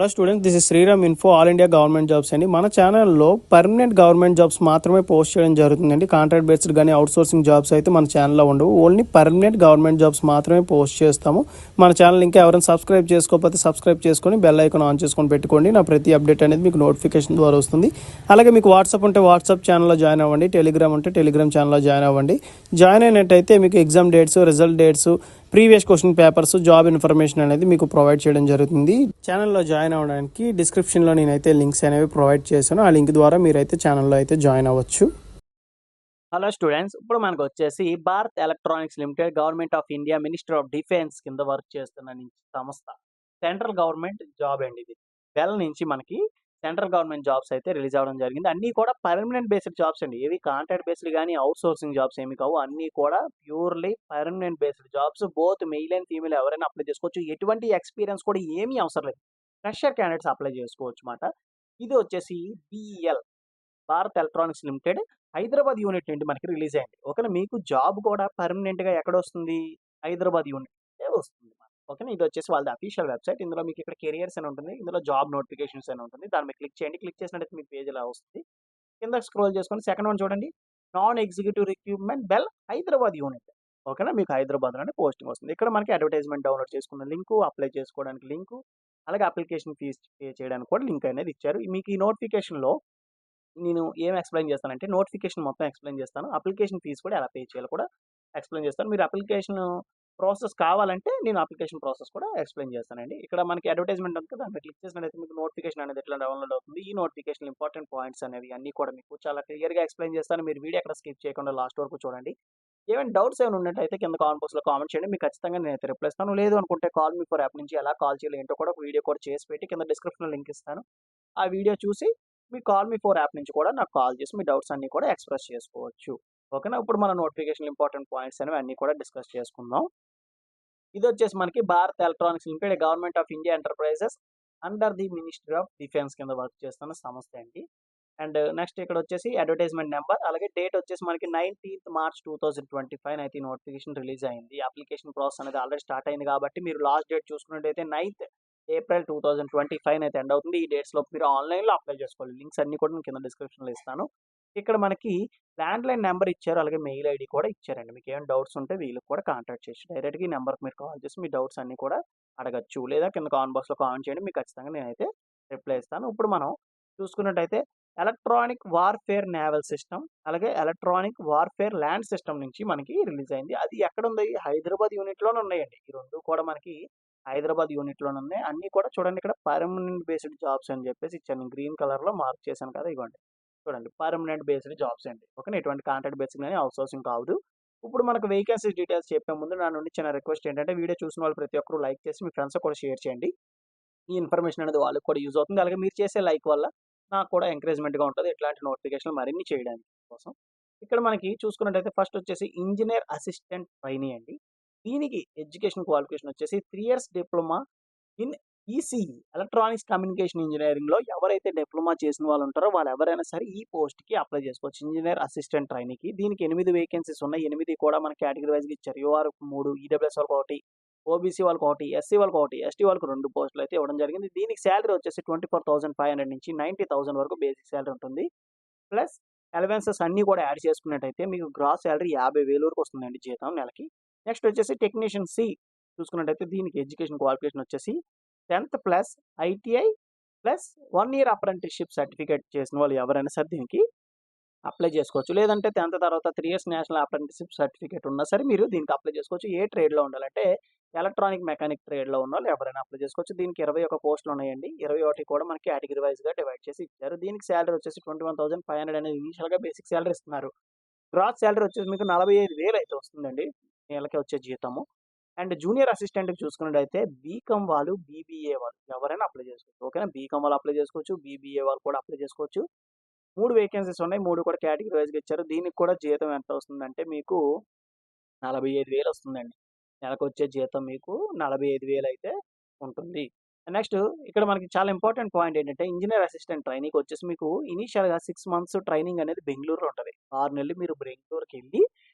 Hello students, this is Sriram info all India government jobs అండి. మన ఛానల్లో పర్మనెంట్ గవర్నమెంట్ జాబ్స్ మాత్రమే పోస్ట్ చేయడం జరుగుతుందండి. కాంట్రాక్ట్ బేస్డ్ కానీ అవుట్ సోర్సింగ్ జాబ్స్ అయితే మన ఛానల్లో ఉండవు. ఓన్లీ పర్మనెంట్ గవర్నమెంట్ జాబ్స్ మాత్రమే పోస్ట్ చేస్తాము. మన ఛానల్ ఇంకా ఎవరైనా సబ్స్క్రైబ్ చేసుకోకపోతే సబ్స్క్రైబ్ చేసుకొని బెల్ ఐకాన్ ఆన్ చేసుకొని పెట్టుకోండి. నా ప్రతి అప్డేట్ అనేది మీకు నోటిఫికేషన్ ద్వారా వస్తుంది. అలాగే మీకు వాట్సాప్ ఉంటే వాట్సాప్ ఛానల్లో జాయిన్ అవ్వండి. టెలిగ్రామ్ ఉంటే టెలిగ్రామ్ ఛానల్లో జాయిన్ అవ్వండి. జాయిన్ అయినట్టయితే మీకు exam dates, result dates, previous question papers, job information అనేది మీకు ప్రొవైడ్ చేయడం జరుగుతుంది. ఛానల్లో జాయిన్ అవ్వడానికి డిస్క్రిప్షన్లో నేనైతే లింక్స్ అనేవి ప్రొవైడ్ చేశాను. ఆ లింక్ ద్వారా మీరైతే ఛానల్లో అయితే జాయిన్ అవ్వచ్చు. హలో స్టూడెంట్స్, ఇప్పుడు మనకు వచ్చేసి Bharat electronics limited government of India minister of defence కింద వర్క్ చేస్తున్న సంస్థ. సెంట్రల్ గవర్నమెంట్ జాబ్ అండి ఇది. బెల్ నుంచి మనకి సెంట్రల్ గవర్నమెంట్ జాబ్స్ అయితే రిలీజ్ అవ్వడం జరిగింది. అన్నీ కూడా పర్మనెంట్ బేస్డ్ జాబ్స్ అండి. ఏవి కాంట్రాక్ట్ బేస్డ్ కానీ అవుట్ సోర్సింగ్ జాబ్స్ ఏమి కావు. అన్నీ కూడా purely permanent based jobs. Both male and female ఎవరైనా అప్లై చేసుకోవచ్చు. ఎటువంటి ఎక్స్పీరియన్స్ కూడా ఏమీ అవసరం లేదు. ఫ్రెషర్ క్యాండిడేట్స్ అప్లై చేసుకోవచ్చు అన్నమాట. ఇది వచ్చేసి BEL Bharat electronics limited Hyderabad unit నుండి మనకి రిలీజ్ అయింది. ఓకేనా, మీకు జాబ్ కూడా పర్మనెంట్ గా ఎక్కడ వస్తుంది? హైదరాబాద్ యూనిట్ వస్తుంది. ఓకేనా, ఇది వచ్చేసి వాళ్ళ అఫీషియల్ వెబ్సైట్. ఇందులో మీకు ఇక్కడ కెరియర్స్ అని ఉంటుంది, ఇందులో జాబ్ నోటిఫికేషన్స్ అని ఉంటుంది. దాని మీద క్లిక్ చేయండి. క్లిక్ చేసినట్టు మీకు పేజ్ ఇలా వస్తుంది. కింద స్క్రోల్ చేసుకొని సెకండ్ వన్ చూడండి, non executive recruitment bell Hyderabad unit. ఓకేనా, మీకు హైదరాబాద్ లోనే పోస్టింగ్ వస్తుంది. ఇక్కడ మనకి అడ్వర్టైజ్మెంట్ డౌన్లోడ్ చేసుకున్న లింకు, అప్లై చేసుకోవడానికి లింకు, అలాగే అప్లికేషన్ ఫీజ్ పే చేయడానికి కూడా లింక్ అనేది ఇచ్చారు. మీకు ఈ నోటిఫికేషన్ లో నేను ఏం ఎక్స్ప్లెయిన్ చేస్తానంటే నోటిఫికేషన్ మొత్తం ఎక్స్ప్లెయిన్ చేస్తాను. అప్లికేషన్ ఫీజ్ కూడా ఎలా పే చేయాలో కూడా ఎక్స్ప్లెయిన్ చేస్తాను. మీరు అప్లికేషన్ ప్రాసెస్ కావాలంటే నేను అప్లికేషన్ ప్రాసెస్ కూడా ఎక్స్ప్లెయిన్ చేస్తానండి. ఇక్కడ మనకి అడ్వర్టైజ్మెంట్ ఉంది కదా, దాన్ని క్లిక్ చేసినట్లయితే మీకు నోటిఫికేషన్ అనేది ఎట్లా డౌన్లోడ్ అవుతుంది, ఈ నోటిఫికేషన్ ఇంపార్టెంట్ పాయింట్స్ అనేవి అన్ని కూడా మీకు చాలా క్లియర్గా ఎక్స్ప్లెయిన్ చేస్తాను. మీరు వీడియో ఎక్కడ స్కిప్ చేయకుండా లాస్ట్ వరకు చూడండి. ఏమైనా డౌట్స్ ఏమైనా ఉన్నట్టయితే కింద కామెంట్ బాక్స్లో కామెంట్ చేయండి. మీకు ఖచ్చితంగా నేనైతే రిప్లై ఇస్తాను. లేదు అనుకుంటే కాల్ మీ ఫర్ యాప్ నుంచి ఎలా కాల్ చేయాలి ఏంటో కూడా ఒక వీడియో కూడా చేసి పెట్టి కింద డిస్క్రిప్షన్లో లింక్ ఇస్తాను. ఆ వీడియో చూసి మీ కాల్ మీ ఫోర్ యాప్ నుంచి కూడా నాకు కాల్ చేసి మీ డౌట్స్ అన్ని కూడా ఎక్స్ప్రెస్ చేసుకోవచ్చు. ఓకేనా, ఇప్పుడు మన నోటిఫికేషన్ ఇంపార్టెంట్ పాయింట్స్ అనేవి అన్ని కూడా డిస్కస్ చేసుకుందాం. ఇది వచ్చేసి మనకి Bharat electronics limited government of India enterprises under the ministry of defence కింద వర్క్ చేస్తున్న సంస్థ అండి. అండ్ నెక్స్ట్ ఇక్కడ వచ్చేసి అడ్వర్టైజ్మెంట్ నెంబర్, అలాగే డేట్ వచ్చేసి మనకి 19th March 2025 అయితే నోటిఫికేషన్ రిలీజ్ అయింది. అప్లికేషన్ ప్రాసెస్ అనేది ఆల్రెడీ స్టార్ట్ అయింది కాబట్టి మీరు లాస్ట్ డేట్ చూసుకున్నట్టయితే 9th April 2025 అయితే ఎండ్ అవుతుంది. ఈ డేట్స్ లో మీరు ఆన్లైన్లో అప్లై చేసుకోవాలి. లింక్స్ అన్ని కూడా నేను కింద డిస్క్రిప్షన్లో ఇస్తాను. ఇక్కడ మనకి ల్యాండ్ లైన్ నెంబర్ ఇచ్చారు, అలాగే మెయిల్ ఐడి కూడా ఇచ్చారండి. మీకు ఏమైనా డౌట్స్ ఉంటే వీళ్ళకి కూడా కాంటాక్ట్ చేసి డైరెక్ట్గా ఈ నెంబర్కి మీరు కాల్ చేసి మీ డౌట్స్ అన్ని కూడా అడగచ్చు. లేదా కింద కామెంట్ బాక్స్లో కామెంట్ చేయండి, మీకు ఖచ్చితంగా నేనైతే రిప్లై ఇస్తాను. ఇప్పుడు మనం చూసుకున్నట్టయితే ఎలక్ట్రానిక్ వార్ఫేర్ నేవల్ సిస్టమ్, అలాగే ఎలక్ట్రానిక్ వార్ఫేర్ ల్యాండ్ సిస్టమ్ నుంచి మనకి రిలీజ్ అయింది. అది ఎక్కడ ఉంది? హైదరాబాద్ యూనిట్లోనే ఉన్నాయండి. ఈ రెండు కూడా మనకి హైదరాబాద్ యూనిట్లోనే ఉన్నాయి. అన్ని కూడా చూడండి, ఇక్కడ పర్మనెంట్ బేస్డ్ జాబ్స్ అని చెప్పేసి ఇచ్చాను. గ్రీన్ కలర్లో మార్క్ చేశాను కదా, ఇవ్వండి చూడండి, పర్మనెంట్ బేస్డ్ జాబ్స్ అండి. ఓకే, ఎటువంటి కాంట్రాక్ట్ బేస్డ్ కానీ అవుట్ సోర్సింగ్ కాదు. ఇప్పుడు మనకు వేకెన్సీ డీటెయిల్స్ చెప్పే ముందు నా నుండి చిన్న రిక్వెస్ట్ ఏంటంటే వీడియో చూసిన వాళ్ళు ప్రతి ఒక్కరు లైక్ చేసి మీ ఫ్రెండ్స్ కూడా షేర్ చేయండి. ఈ ఇన్ఫర్మేషన్ అనేది వాళ్ళకి కూడా యూజ్ అవుతుంది. అలాగే మీరు చేసే లైక్ వల్ల నాకు కూడా ఎంకరేజ్మెంట్గా ఉంటుంది ఇట్లాంటి నోటిఫికేషన్లు మరిన్ని చేయడానికి కోసం. ఇక్కడ మనకి చూసుకున్నట్టయితే ఫస్ట్ వచ్చేసి ఇంజనీర్ అసిస్టెంట్ ట్రైనీ అండి. దీనికి ఎడ్యుకేషన్ క్వాలిఫికేషన్ వచ్చేసి 3 years diploma in ECE electronics communication ఇంజనీరింగ్లో ఎవరైతే డిప్లొమా చేసిన వాళ్ళు ఉంటారో వాళ్ళు ఎవరైనా సరే ఈ పోస్ట్కి అప్లై చేసుకోవచ్చు. ఇంజనీర్ అసిస్టెంట్ ట్రైనీకి దీనికి 8 వేకెన్సీస్ ఉన్నాయి. 8 కూడా మన కేటగిరీ వైజ్గా ఇచ్చారు. యూఆర్ 3, ఈడబ్ల్యూఎస్ వాళ్ళకి 1, ఓబీసీ వాళ్ళకి 1, ఎస్సీ వాళ్ళకి 1, ఎస్టీ వాళ్ళకి 2 పోస్టులు అయితే ఇవ్వడం జరిగింది. దీనికి శాలరీ వచ్చేసి 24,500 నుంచి 90,000 వరకు బేసిక్ శాలరీ ఉంటుంది. ప్లస్ అలవెన్సెస్ అన్నీ కూడా యాడ్ చేసుకున్నట్టయితే మీకు గ్రాస్ శాలరీ 50,000 వరకు వస్తుందండి జీతం నెలకి. నెక్స్ట్ వచ్చేసి టెక్నీషియన్ సి చూసుకున్నట్టయితే దీనికి ఎడ్యుకేషన్ క్వాలిఫికేషన్ వచ్చేసి 10th plus ITI plus 1 year apprenticeship certificate చేసిన వాళ్ళు ఎవరైనా సరే దీనికి అప్లై చేసుకోవచ్చు. లేదంటే 10th తర్వాత 3 years నేషనల్ అప్రెంటిస్షిప్ సర్టిఫికేట్ ఉన్నా సరే మీరు దీనికి అప్లై చేసుకోవచ్చు. ఏ ట్రేడ్లో ఉండాలంటే ఎలక్ట్రానిక్ మెకానిక్ ట్రేడ్లో ఉన్న వాళ్ళు ఎవరైనా అప్లై చేసుకోవచ్చు. దీనికి 21 పోస్టులు ఉన్నాయండి. 21 కూడా మనకి కేటగిరీ వైజ్గా డివైడ్ చేసి ఇచ్చారు. దీనికి శాలరీ వచ్చేసి 21,500 అనేది ఇనిషియల్గా బేసిక్ శాలరీ ఇస్తున్నారు. గ్రాస్ శాలరీ వచ్చేసి మీకు 45,000 అయితే వస్తుందండి నెలకి వచ్చే జీతము. అండ్ జూనియర్ అసిస్టెంట్కి చూసుకున్నట్టయితే బీకామ్ వాళ్ళు, బీబీఏ వాళ్ళు ఎవరైనా అప్లై చేసుకోవచ్చు. ఓకేనా, బీకామ్ వాళ్ళు అప్లై చేసుకోవచ్చు, బీబీఏ వాళ్ళు కూడా అప్లై చేసుకోవచ్చు. 3 వేకెన్సీస్ ఉన్నాయి. 3 కూడా కేటగిరీ వైజ్గా ఇచ్చారు. దీనికి కూడా జీతం ఎంత వస్తుందంటే మీకు 45,000 వస్తుందండి. నెలకు వచ్చే జీతం మీకు 45,000 అయితే ఉంటుంది. నెక్స్ట్ ఇక్కడ మనకి చాలా ఇంపార్టెంట్ పాయింట్ ఏంటంటే ఇంజనీర్ అసిస్టెంట్ ట్రైనింగ్ వచ్చేసి మీకు ఇనీషియల్గా 6 months ట్రైనింగ్ అనేది బెంగళూరులో ఉంటుంది. 6 నెలలు మీరు బెంగళూరుకి వెళ్ళి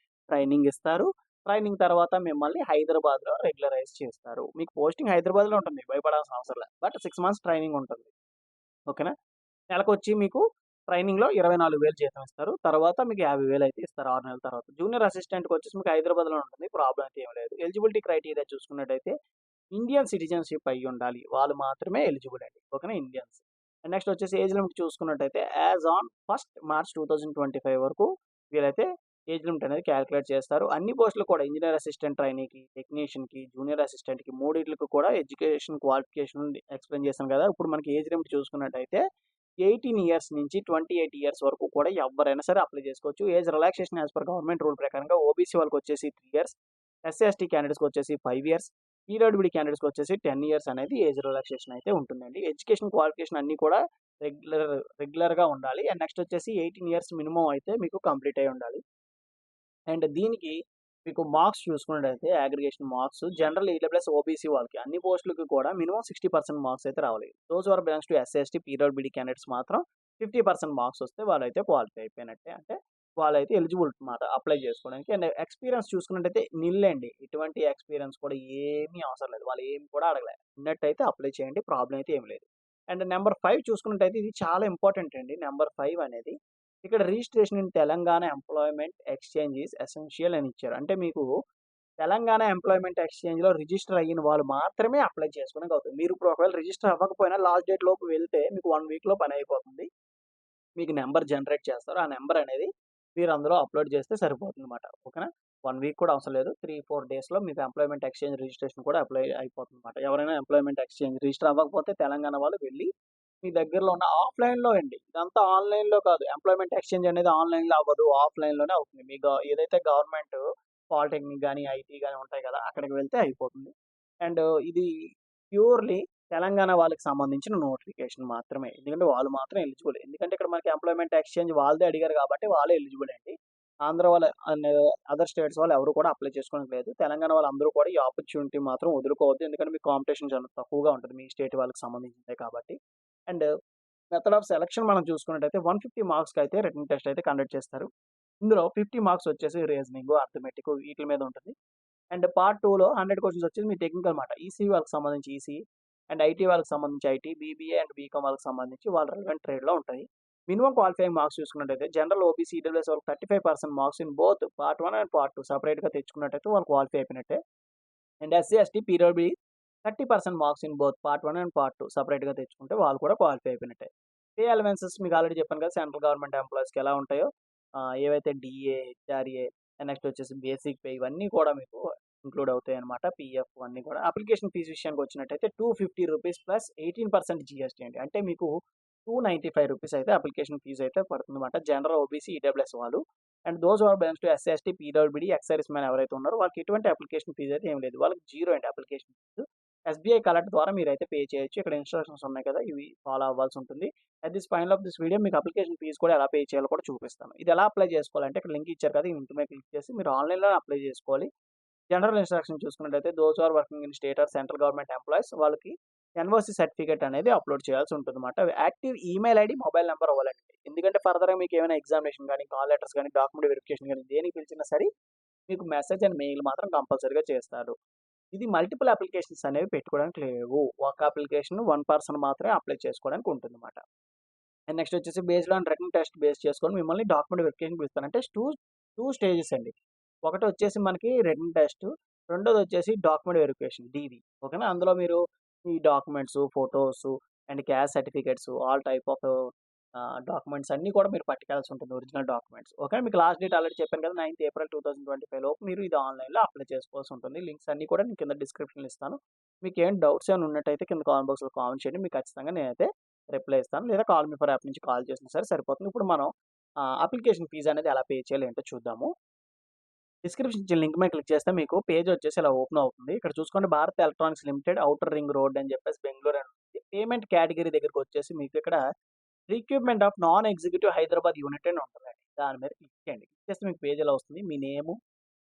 ట్రైనింగ్ ఇస్తారు. ట్రైనింగ్ తర్వాత మిమ్మల్ని హైదరాబాద్‌లో రెగ్యులరైజ్ చేస్తారు. మీకు పోస్టింగ్ హైదరాబాద్‌లో ఉంటుంది. భయపడాల్సిన అవసరం లే. బట్ 6 మంత్స్ ట్రైనింగ్ ఉంటుంది. ఓకేనా? నెలకొచ్చి మీకు ట్రైనింగ్‌లో 24,000 జీతం ఇస్తారు. తర్వాత మీకు 50,000 అయితే ఇస్తారు 6 నెలల తర్వాత. జూనియర్ అసిస్టెంట్‌కొచ్చేసి మీకు హైదరాబాద్‌లో ఉంటుంది. ప్రాబ్లమ్ అయితే ఏమి లేదు. ఎలిజిబిలిటీ క్రైటీరియా చూసుకున్నట్టయితే ఇండియన్ సిటిజన్‌షిప్ అయ్యుండాలి. వాళ్ళు మాత్రమే ఎలిజిబుల్ అండి. ఓకేనా? ఇండియన్స్. అండ్ నెక్స్ట్ వచ్చేసి ఏజ్ లిమిట్ చూసుకున్నట్టయితే యాస్ ఆన్ 1 మార్చ్ 2025 వరకు వీళ్ళైతే ఏజ్ లిమిట్ అనేది కాలిక్యులేట్ చేస్తారు. అన్ని పోస్టులు కూడా ఇంజినీర్ అసిస్టెంట్ ట్రైనీకి, టెక్నీషియన్‌కి, జూనియర్ అసిస్టెంట్‌కి మూడిట్లకి కూడా ఎడ్యుకేషన్ క్వాలిఫికేషన్ ఎక్స్‌ప్లెయిన్ చేశాను కదా! ఇప్పుడు మనకి ఏజ్ లిమిట్ చూసుకున్నట్టయితే 18 ఇయర్స్ నుంచి 28 ఇయర్స్ వరకు కూడా ఎవ్వరైనా సరే అప్లై చేసుకోవచ్చు. Age relaxation as per government rule ప్రకారంగా ఓబీసీ వాళ్ళకొచ్చేసి 3 ఇయర్స్, ఎస్సీ, ఎస్టీ క్యాండిడేట్స్‌కొచ్చేసి 5 ఇయర్స్, పీడబ్ల్యూడీ క్యాండిడేట్స్‌కొచ్చేసి 10 ఇయర్స్ అనేది ఏజ్ రిలాక్సేషన్ అయితే ఉంటుందండి. ఎడ్యుకేషన్ క్వాలిఫికేషన్ అన్నీ కూడా రెగ్యులర్‌గా ఉండాలి. అండ్ నెక్స్ట్ వచ్చేసి 18 ఇయర్స్ మినిమమ్ అయితే మీకు కంప్లీట్ అయ్యి ఉండాలి. అండ్ దీనికి మీకు మార్క్స్ చూసుకున్నట్టయితే aggregation marks general EWS OBC వాళ్ళకి అన్ని పోస్టులకి కూడా మినిమమ్ 60% మార్క్స్ అయితే రావాలి. Those are belongs to SC, ST, PWD candidates మాత్రం 50% మార్క్స్ వస్తే వాళ్ళైతే క్వాలిఫై అయిపోయినట్టే. అంటే వాళ్ళైతే ఎలిజిబుల్ మాట అప్లై చేసుకోవడానికి. అండ్ ఎక్స్‌పీరియన్స్ చూసుకున్నట్టయితే నిల్ అండి. ఎటువంటి ఎక్స్‌పీరియన్స్ కూడా ఏమీ అవసరం లేదు. వాళ్ళు ఏమి కూడా అడగలే. ఉన్నట్టయితే అప్లై చేయండి. ప్రాబ్లమ్ అయితే ఏమి లేదు. అండ్ నంబర్ 5 చూసుకున్నట్టయితే ఇది చాలా ఇంపార్టెంట్ అండి. నంబర్ 5 అనేది ఇక్కడ registration in Telangana employment exchange is essential అని ఇచ్చారు. అంటే మీకు తెలంగాణ ఎంప్లాయ్‌మెంట్ ఎక్స్‌చేంజ్‌లో రిజిస్టర్ అయిన వాళ్ళు మాత్రమే అప్లై చేసుకోవడానికి అవుతుంది. మీరు ఇప్పుడు ఒకవేళ రిజిస్టర్ అవ్వకపోయినా లాస్ట్ డేట్ లోపు వెళ్తే మీకు 1 వీక్‌లో పని అయిపోతుంది. మీకు నంబర్ జనరేట్ చేస్తారు. ఆ నంబర్ అనేది మీరు అందులో అప్‌లోడ్ చేస్తే సరిపోతుందన్నమాట. ఓకేనా? 1 వీక్ కూడా అవసరం లేదు. 3, 4 డేస్‌లో మీకు ఎంప్లాయ్‌మెంట్ ఎక్స్‌చేంజ్ రిజిస్ట్రేషన్ కూడా అప్లై అయిపోతుందన్నమాట. ఎవరైనా ఎంప్లాయ్‌మెంట్ ఎక్స్‌చేంజ్ రిజిస్టర్ అవ్వకపోతే తెలంగాణ వాళ్ళు వెళ్లి మీ దగ్గరలో ఉన్న ఆఫ్‌లైన్‌లో అండి. ఇదంతా ఆన్‌లైన్‌లో కాదు. ఎంప్లాయ్‌మెంట్ ఎక్స్‌చేంజ్ అనేది ఆన్‌లైన్‌లో అవ్వదు. ఆఫ్‌లైన్‌లోనే అవుతుంది. మీ ఏదైతే గవర్నమెంట్ పాలిటెక్నిక్ గాని, ఐటీ గాని ఉంటాయి కదా! అక్కడికి వెళ్తే అయిపోతుంది. అండ్ ఇది ప్యూర్‌లీ తెలంగాణ వాళ్ళకి సంబంధించిన నోటిఫికేషన్ మాత్రమే. ఎందుకంటే వాళ్ళు మాత్రం ఎలిజిబుల్. ఎందుకంటే ఇక్కడ మనకి ఎంప్లాయ్‌మెంట్ ఎక్స్‌చేంజ్ వాళ్ళదే అడిగారు కాబట్టి వాళ్ళే ఎలిజిబుల్ అండి. ఆంధ్ర వాళ్ళ అండ్ అదర్ స్టేట్స్ వాళ్ళు ఎవరు కూడా అప్లై చేసుకోవడానికి లేదు. తెలంగాణ వాళ్ళందరూ కూడా ఈ ఆపర్చునిటీ మాత్రం వదులుకోవద్దు. ఎందుకంటే మీకు కాంపిటీషన్ చాలా తక్కువగా ఉంటుంది. మీ స్టేట్ వాళ్ళకి సంబంధించిందే కాబట్టి. అండ్ మెథడ్ ఆఫ్ సెలక్షన్ మనం చూసుకున్నట్టయితే 150 మార్క్స్‌కైతే రిటన్ టెస్ట్ అయితే కండక్ట్ చేస్తారు. ఇందులో 50 మార్క్స్ వచ్చేసి రీజనింగ్, అర్థమెటిక్ వీటిల మీద ఉంటుంది. అండ్ పార్ట్ 2లో 100 క్వెషన్స్ వచ్చేసి మీ టెక్నికల్ మాట. ఈసీఈ వాళ్ళకి సంబంధించి ఈసీఈ అండ్ ఐటీ వాళ్ళకి సంబంధించి ఐటీ, బీబీఏ అండ్ బీకామ్ వాళ్ళకి సంబంధించి వాళ్ళ రిలవెంట్ ట్రేడ్‌లో ఉంటాయి. మినిమమ్ క్వాలిఫైయింగ్ మార్క్స్ చూసుకున్నట్టయితే జనరల్ ఓబీసీ, ఈడబ్ల్యూఎస్ వాళ్ళకి 35% marks in both part 1 and part 2 సెపరేట్‌గా తెచ్చుకున్నట్టయితే వాళ్ళు క్వాలిఫై అయిపోయినట్టే. And SC, ST, PWD 30% marks in both part 1 and part 2 సెపరేట్‌గా తెచ్చుకుంటే వాళ్ళు కూడా క్వాలిఫై అయిపోయినట్టే. పే అలవెన్సెస్ మీకు ఆల్రెడీ చెప్పాను కదా! సెంట్రల్ గవర్నమెంట్ ఎంప్లాయీస్‌కి ఎలా ఉంటాయో ఏవైతే డీఏ, హెచ్ఆర్ఏ నెక్స్ట్ వచ్చేసి బేసిక్ పే ఇవన్నీ కూడా మీకు ఇంక్లూడ్ అవుతాయన్నమాట. పీఎఫ్ అన్నీ కూడా. అప్లికేషన్ ఫీస్ విషయానికి వచ్చినట్టయితే రూ. 250 ప్లస్ 18% జీఎస్టీ అండి. అంటే మీకు రూ. 295 అయితే అప్లికేషన్ ఫీస్ అయితే పడుతుందన్నమాట. జనరల్ ఓబీసీ, ఈడబ్ల్యూఎస్ వాళ్ళు. And those who are belongs to SC, ST, PWD, ex service man ఎవరైతే ఉన్నారో వాళ్ళకి ఎటువంటి అప్లికేషన్ ఫీస్ అయితే ఏమి లేదు. వాళ్ళకి జీరో అండి అప్లికేషన్ ఫీస్. ఎస్బీఐ కలెక్ట్ ద్వారా మీరైతే పే చేయొచ్చు. ఇక్కడ ఇన్‌స్ట్రక్షన్స్ ఉన్నాయి కదా! ఇవి ఫాలో అవ్వాల్సి ఉంటుంది. At this point of this video మీకు అప్లికేషన్ ఫీస్ కూడా ఎలా పే చేయాలో కూడా చూపిస్తాను. ఇది ఎలా అప్లై చేసుకోవాలంటే ఇక్కడ లింక్ ఇచ్చారు కదా! ఈ లింక్ మీద క్లిక్ చేసి మీరు ఆన్‌లైన్‌లోనే అప్లై చేసుకోవాలి. జనరల్ ఇన్‌స్ట్రక్షన్ చూసుకున్నట్టయితే those are working in state or central government employees వాళ్ళకి ఎన్ఓసీ సర్టిఫికేట్ అనేది అప్లోడ్ చేయాల్సి ఉంటుందన్నమాట. Active email ID, mobile number అవ్వాలండి. ఎందుకంటే ఫర్దర్‌గా మీకు ఏమైనా ఎగ్జామినేషన్ గాని, కాల్ లెటర్స్ గాని, డాక్యుమెంట్ వెరిఫికేషన్ గాని దేనికి పిలిచినా సరే మీకు మెసేజ్ అండ్ మెయిల్ మాత్రం కంపల్సరీగా చేస్తారు. ఇది మల్టిపుల్ అప్లికేషన్స్ అనేవి పెట్టుకోవడానికి లేవు. ఒక అప్లికేషన్ 1 పర్సన్ మాత్రమే అప్లై చేసుకోవడానికి ఉంటుందన్నమాట. అండ్ నెక్స్ట్ వచ్చేసి based on written test base చేసుకొని మిమ్మల్ని డాక్యుమెంట్ వెరిఫికేషన్‌కి పిలుస్తారు. అంటే 2 స్టేజెస్ అండి. ఒకటొచ్చేసి మనకి రిటన్ టెస్ట్. రెండోదొచ్చేసి డాక్యుమెంట్ వెరిఫికేషన్ డీవీ. ఓకేనా? అందులో మీరు ఈ documents, photos and caste certificates all type of documents అన్నీ కూడా మీరు పట్టుకెళ్లాల్సి ఉంటుంది. Original documents. ఓకే. మీకు లాస్ట్ డేట్ ఆల్రెడీ చెప్పాను కదా! 9థ్ ఏప్రిల్ 2025 లోపు మీరు ఇది ఆన్‌లైన్‌లో అప్లై చేసుకోవాల్సి ఉంటుంది. లింక్స్ అన్నీ కూడా నేను కింద డిస్క్రిప్షన్‌లో ఇస్తాను. మీకేం డౌట్స్ ఏమైనా ఉన్నట్టయితే కింద కామెంట్ బాక్స్‌లో కామెంట్ చేయండి. మీకు ఖచ్చితంగా నేనైతే రిప్లై ఇస్తాను. లేదా కాల్ మీ ఫర్ యాప్ నుంచి కాల్ చేసినా సరే సరిపోతుంది. ఇప్పుడు మనం అప్లికేషన్ ఫీజ్ అనేది ఎలా పే చేయాలి ఏంటో చూద్దాము. డిస్క్రిప్షన్ ఇచ్చిన లింక్ మీద క్లిక్ చేస్తే మీకు పేజ్ వచ్చేసి ఇలా ఓపెన్ అవుతుంది. ఇక్కడ చూసుకోండి Bharat electronics limited outer ring road అని చెప్పేసి బెంగుళూరు అని ఉంది. పేమెంట్ కేటగిరీ దగ్గరికొచ్చేసి మీకు ఇక్కడ recruitment of non executive Hyderabad unit అని ఉంటుందండి. దాని మీద క్లిక్ చేయండి. క్లిక్ చేస్తే మీకు పేజ్ ఇలా వస్తుంది. మీ నేము,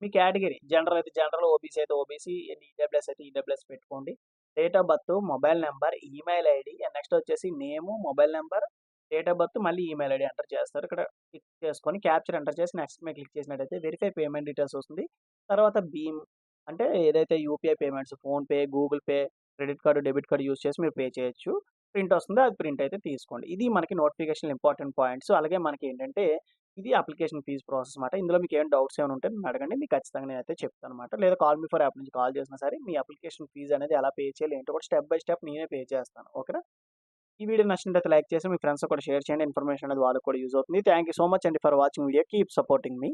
మీ కేటగిరీ జనరల్ అయితే జనరల్, ఓబీసీ అయితే ఓబీసీ, ఈడబ్ల్యూఎస్ అయితే ఈడబ్ల్యూఎస్ పెట్టుకోండి. Date of birth, mobile number, email ID next వచ్చేసి name, mobile number, date of birth మళ్ళీ ఈమెయిల్ ఐడీ ఎంటర్ చేస్తారు. ఇక్కడ క్లిక్ చేసుకొని క్యాప్చర్ ఎంటర్ చేసి నెక్స్ట్ మీద క్లిక్ చేసినట్టయితే వెరిఫై పేమెంట్ డీటెయిల్స్ వస్తుంది. తర్వాత భీమ్ అంటే ఏదైతే UPI payments PhonePe, Google Pay, credit card, debit card use చేసి మీరు పే చేయొచ్చు. ప్రింట్ వస్తుంది. అది ప్రింట్ అయితే తీసుకోండి. ఇది మనకి నోటిఫికేషన్‌లో ఇంపార్టెంట్ పాయింట్స్. అలాగే మనకేంటంటే ఇది అప్లికేషన్ ఫీజ్ ప్రాసెస్ మాట. ఇందులో మీకేమైనా డౌట్స్ ఏమైనా ఉంటే నన్ను అడగండి. మీకు ఖచ్చితంగా నేనైతే చెప్తానన్నమాట. లేదా కాల్ మీ ఫర్ యాప్ నుంచి కాల్ చేసినా సరే మీ అప్లికేషన్ ఫీజ్ అనేది ఎలా పే చేయాలి ఏంటో కూడా స్టెప్ బై స్టెప్ నేనే పే చేస్తాను. ఓకేనా? ఈ వీడియో నచ్చినట్లయితే లైక్ చేసి మీ ఫ్రెండ్స్‌తో కూడా షేర్ చేయండి. ఇన్ఫర్మేషన్ అనేది వాళ్ళకి కూడా యూజ్ అవుతుంది. థాంక్ యూ సో మచ్ అండి for watching video. Keep supporting me.